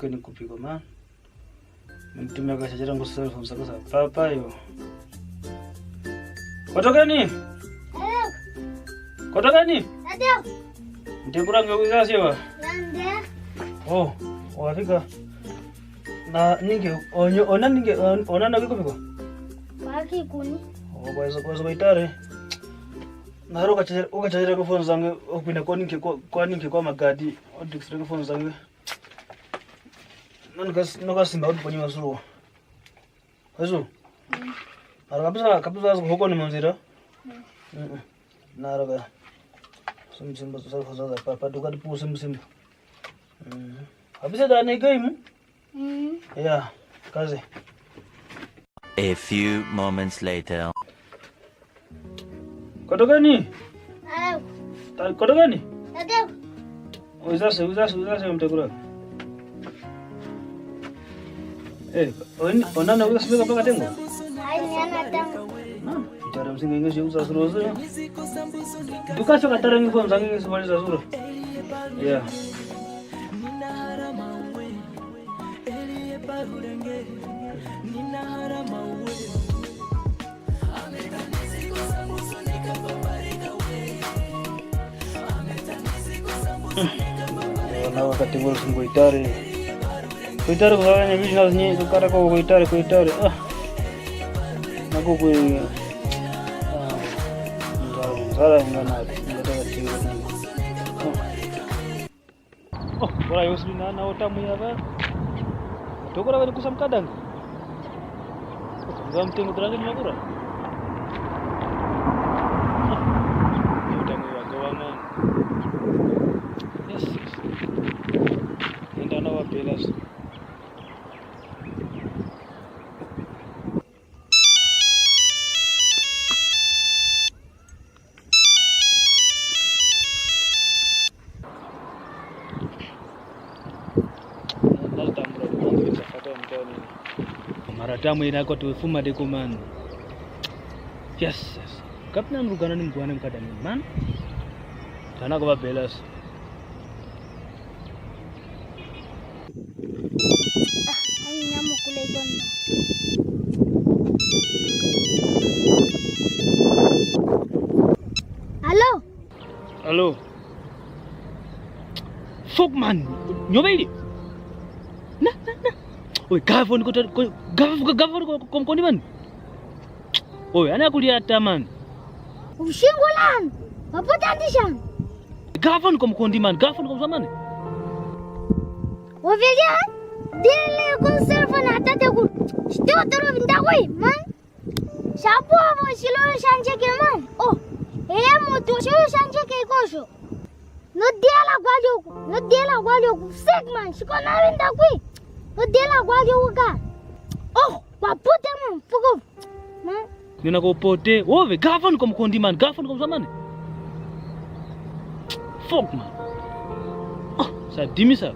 dukani kupigwa man. Mtumia kashajira nguo sasa kumsakaza papa yo. Kotokani? Kotokani? Ndio. Ndio kuranga uzazi wa. Ndio. Oh, wafika. Na ninge ona ninge ona na kupigwa. Baki kuni. Oh, kwa baitare. Na roka ukachajira kufoni zangu upinde kwa ninge kwa magadi. Odixre kufoni zangu. Noka simba uliponyi wasuru. Hazo. Ara kabisa huko ni manzira. Na roka. Simba sasa papa duka dipu simba. Habisa da ne game? Yeah, kazi. A few moments later. Kotokani? Kotokani? Ndio. Uzase mtakura. Onana uza simeka mpaka tengo? Ai niana tangu. Cara msingi ngezi uza surozo. Duka sio katara ngi kwa msangi sumali za suro. Yeah. Na wakati ngoro sungo itare. Kuitare kwa wanya business ni kukara kwa kuitare. Nako kui Zara ngana ngataka tiwa nani. Oh, bora yosri na otamu ya ba. Tokora bani kusam kadang. Gam tengu terangin makura. Otamu ya gawangan. Yes. Enda nawa pelas. Maratamu inako tufuma de kuman. Yes. Kapna mrugana ni mkuane mkadani man. Tana kwa belas. Ai nyamu kule gondo. Halo. Fuck man. Nyobaili. Na. Oi, gavon ko mkondi man. Oi, ana kulia taman. Ushingulan. Wapotandisha. Gavon ko mkondi man, gavon ko zamani. Waveja. Dile ko serfa na tate ku. Stio toro vindagoi man. Shapo avo shilo shanje ke man. Oh, moto shilo shanje ke kosho. No diala gwalio segman shiko na vindagoi. Udela gwage uga. Oh, wapote man, fugo. Man. Nina ko pote. Ove, gavon ko mkondi man, gavon ko zamani. Fuck man. Oh, sa dimi sa.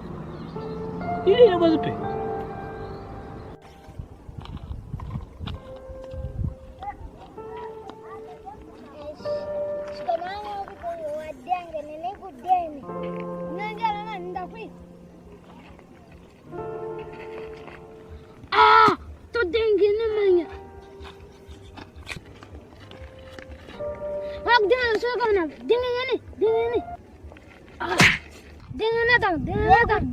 Ili na bazupe. Shikamanya uko wadanga nene kudeni. Nangala na ndakwi. To dengue na manya. Wag dinga so ka na. Dinga yani. Dinga na tang.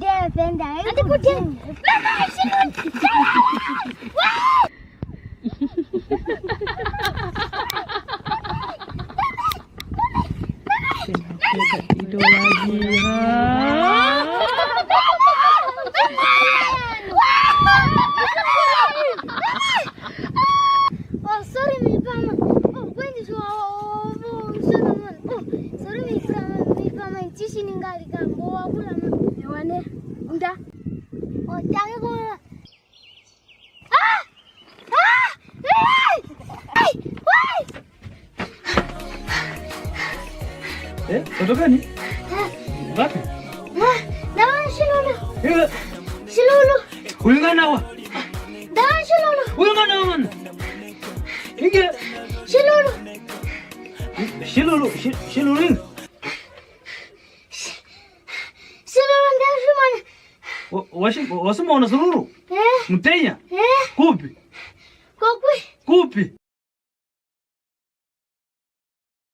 Defenda. Ati putin. Mama sinun. Itu lagi. Oh, sorry mi pama. Oh, kwendi so sana man. Oh, sorry mi pama chishi ningali kambo wakula man. Yawane. Unda. Oh, tange ko. Kotokani? Wapi? Dawan shilulu. Hiyo Shilulu. ulingana wa. Dawan shilulu. Ulingana wa man. Inge Shilulu. Shilulu. Shilulu ndio shumana. Wasimona sururu? Eh? Mtenya? Eh? Kupi? Kokwe? Kupi?